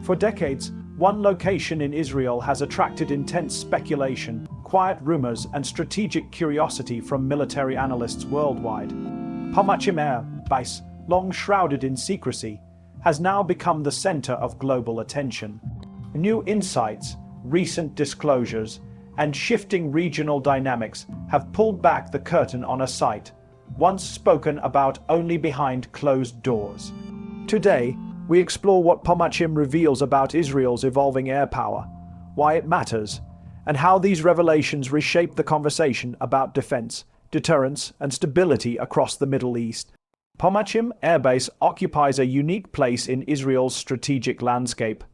For decades, one location in Israel has attracted intense speculation, quiet rumors, and strategic curiosity from military analysts worldwide. Palmachim Airbase, long shrouded in secrecy, has now become the center of global attention. New insights, recent disclosures, and shifting regional dynamics have pulled back the curtain on a site once spoken about only behind closed doors. Today, we explore what Palmachim reveals about Israel's evolving air power, why it matters, and how these revelations reshape the conversation about defense, deterrence, and stability across the Middle East. Palmachim Airbase occupies a unique place in Israel's strategic landscape.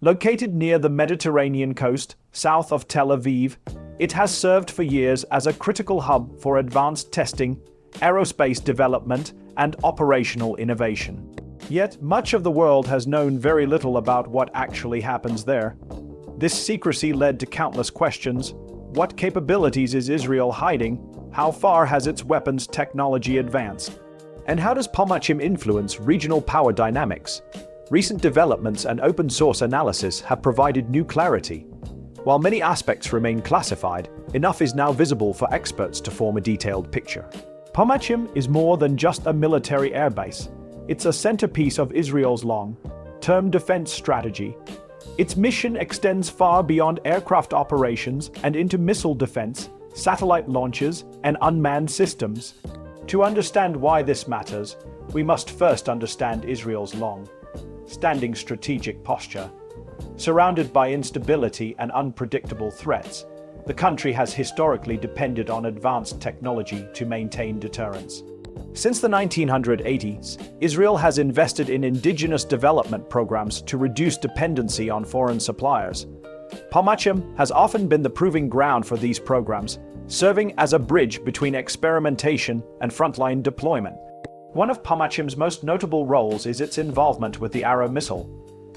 Located near the Mediterranean coast, south of Tel Aviv, it has served for years as a critical hub for advanced testing, aerospace development, and operational innovation. Yet, much of the world has known very little about what actually happens there. This secrecy led to countless questions. What capabilities is Israel hiding? How far has its weapons technology advanced? And how does Palmachim influence regional power dynamics? Recent developments and open-source analysis have provided new clarity. While many aspects remain classified, enough is now visible for experts to form a detailed picture. Palmachim is more than just a military airbase. It's a centerpiece of Israel's long-term defense strategy. Its mission extends far beyond aircraft operations and into missile defense, satellite launches, and unmanned systems. To understand why this matters, we must first understand Israel's long-standing strategic posture. Surrounded by instability and unpredictable threats, the country has historically depended on advanced technology to maintain deterrence. Since the 1980s, Israel has invested in indigenous development programs to reduce dependency on foreign suppliers. Palmachim has often been the proving ground for these programs, serving as a bridge between experimentation and frontline deployment. One of Palmachim's most notable roles is its involvement with the Arrow missile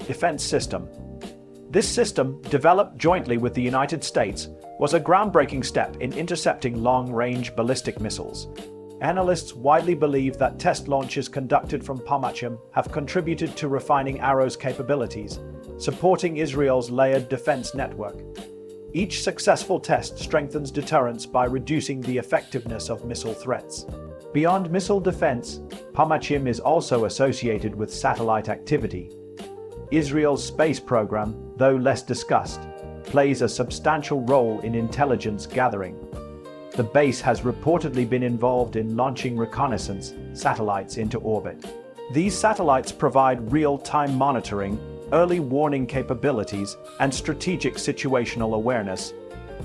defense system. This system, developed jointly with the United States, was a groundbreaking step in intercepting long-range ballistic missiles. Analysts widely believe that test launches conducted from Palmachim have contributed to refining Arrow's capabilities, supporting Israel's layered defense network. Each successful test strengthens deterrence by reducing the effectiveness of missile threats. Beyond missile defense, Palmachim is also associated with satellite activity. Israel's space program, though less discussed, plays a substantial role in intelligence gathering. The base has reportedly been involved in launching reconnaissance satellites into orbit. These satellites provide real-time monitoring, early warning capabilities, and strategic situational awareness,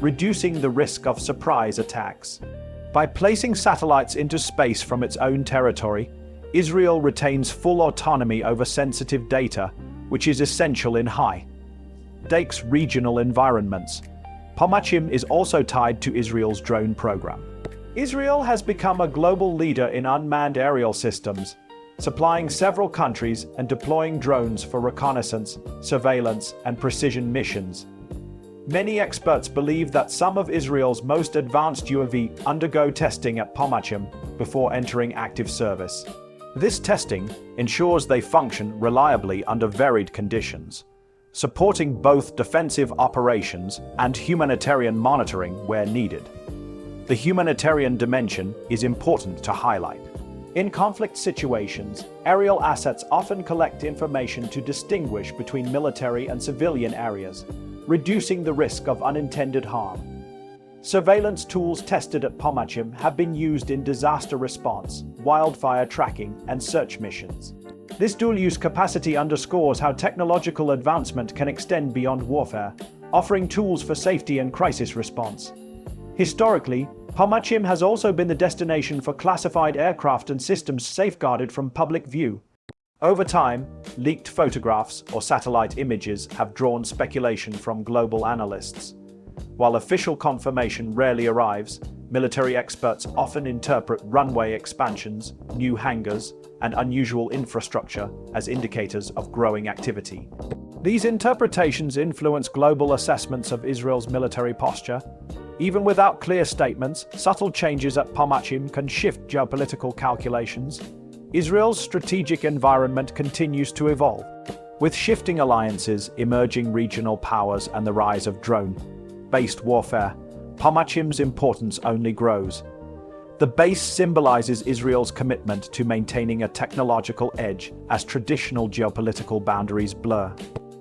reducing the risk of surprise attacks. By placing satellites into space from its own territory, Israel retains full autonomy over sensitive data, which is essential in high-stakes regional environments. Palmachim is also tied to Israel's drone program. Israel has become a global leader in unmanned aerial systems, supplying several countries and deploying drones for reconnaissance, surveillance, and precision missions. Many experts believe that some of Israel's most advanced UAV undergo testing at Palmachim before entering active service. This testing ensures they function reliably under varied conditions, supporting both defensive operations and humanitarian monitoring where needed. The humanitarian dimension is important to highlight. In conflict situations, aerial assets often collect information to distinguish between military and civilian areas, reducing the risk of unintended harm. Surveillance tools tested at Palmachim have been used in disaster response, wildfire tracking, and search missions. This dual-use capacity underscores how technological advancement can extend beyond warfare, offering tools for safety and crisis response. Historically, Palmachim has also been the destination for classified aircraft and systems safeguarded from public view. Over time, leaked photographs or satellite images have drawn speculation from global analysts. While official confirmation rarely arrives, military experts often interpret runway expansions, new hangars, and unusual infrastructure as indicators of growing activity. These interpretations influence global assessments of Israel's military posture. Even without clear statements, subtle changes at Palmachim can shift geopolitical calculations. Israel's strategic environment continues to evolve. With shifting alliances, emerging regional powers, and the rise of drone-based warfare, Palmachim's importance only grows. The base symbolizes Israel's commitment to maintaining a technological edge as traditional geopolitical boundaries blur.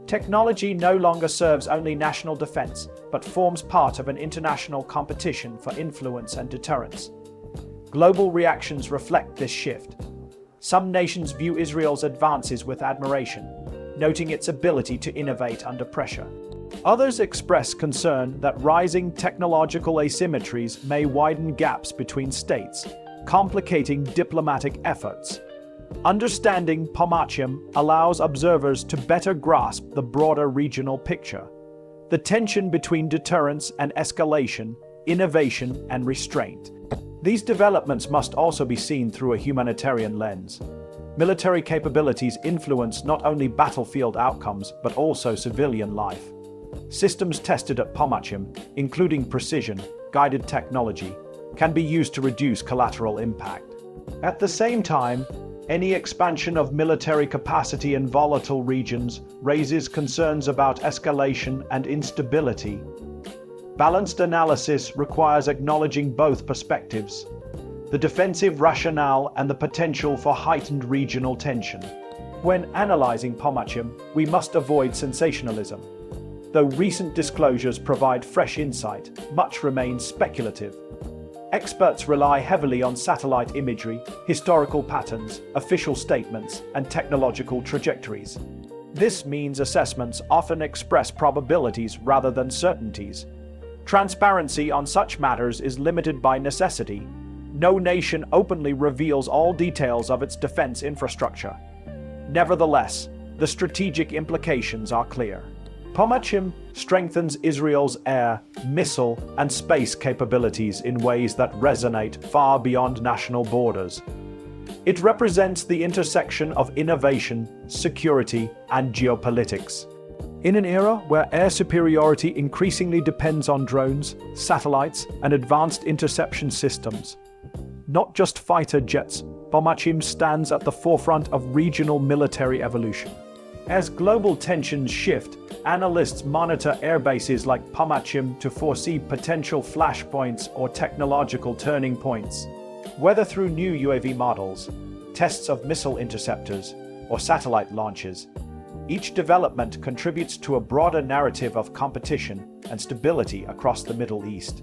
Technology no longer serves only national defense, but forms part of an international competition for influence and deterrence. Global reactions reflect this shift. Some nations view Israel's advances with admiration, noting its ability to innovate under pressure. Others express concern that rising technological asymmetries may widen gaps between states, complicating diplomatic efforts. Understanding Palmachim allows observers to better grasp the broader regional picture. The tension between deterrence and escalation, innovation and restraint. These developments must also be seen through a humanitarian lens. Military capabilities influence not only battlefield outcomes but also civilian life. Systems tested at Palmachim, including precision, guided technology, can be used to reduce collateral impact. At the same time, any expansion of military capacity in volatile regions raises concerns about escalation and instability. Balanced analysis requires acknowledging both perspectives, the defensive rationale and the potential for heightened regional tension. When analyzing Palmachim, we must avoid sensationalism. Though recent disclosures provide fresh insight, much remains speculative. Experts rely heavily on satellite imagery, historical patterns, official statements, and technological trajectories. This means assessments often express probabilities rather than certainties. Transparency on such matters is limited by necessity. No nation openly reveals all details of its defense infrastructure. Nevertheless, the strategic implications are clear. Palmachim strengthens Israel's air, missile, and space capabilities in ways that resonate far beyond national borders. It represents the intersection of innovation, security, and geopolitics. In an era where air superiority increasingly depends on drones, satellites, and advanced interception systems, not just fighter jets, Palmachim stands at the forefront of regional military evolution. As global tensions shift, analysts monitor airbases like Palmachim to foresee potential flashpoints or technological turning points. Whether through new UAV models, tests of missile interceptors, or satellite launches, each development contributes to a broader narrative of competition and stability across the Middle East.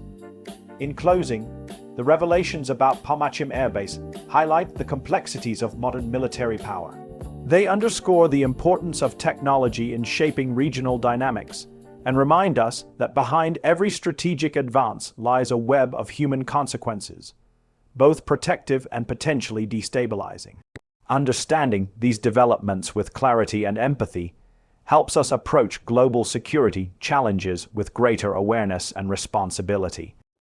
In closing, the revelations about Palmachim Airbase highlight the complexities of modern military power. They underscore the importance of technology in shaping regional dynamics and remind us that behind every strategic advance lies a web of human consequences, both protective and potentially destabilizing. Understanding these developments with clarity and empathy helps us approach global security challenges with greater awareness and responsibility.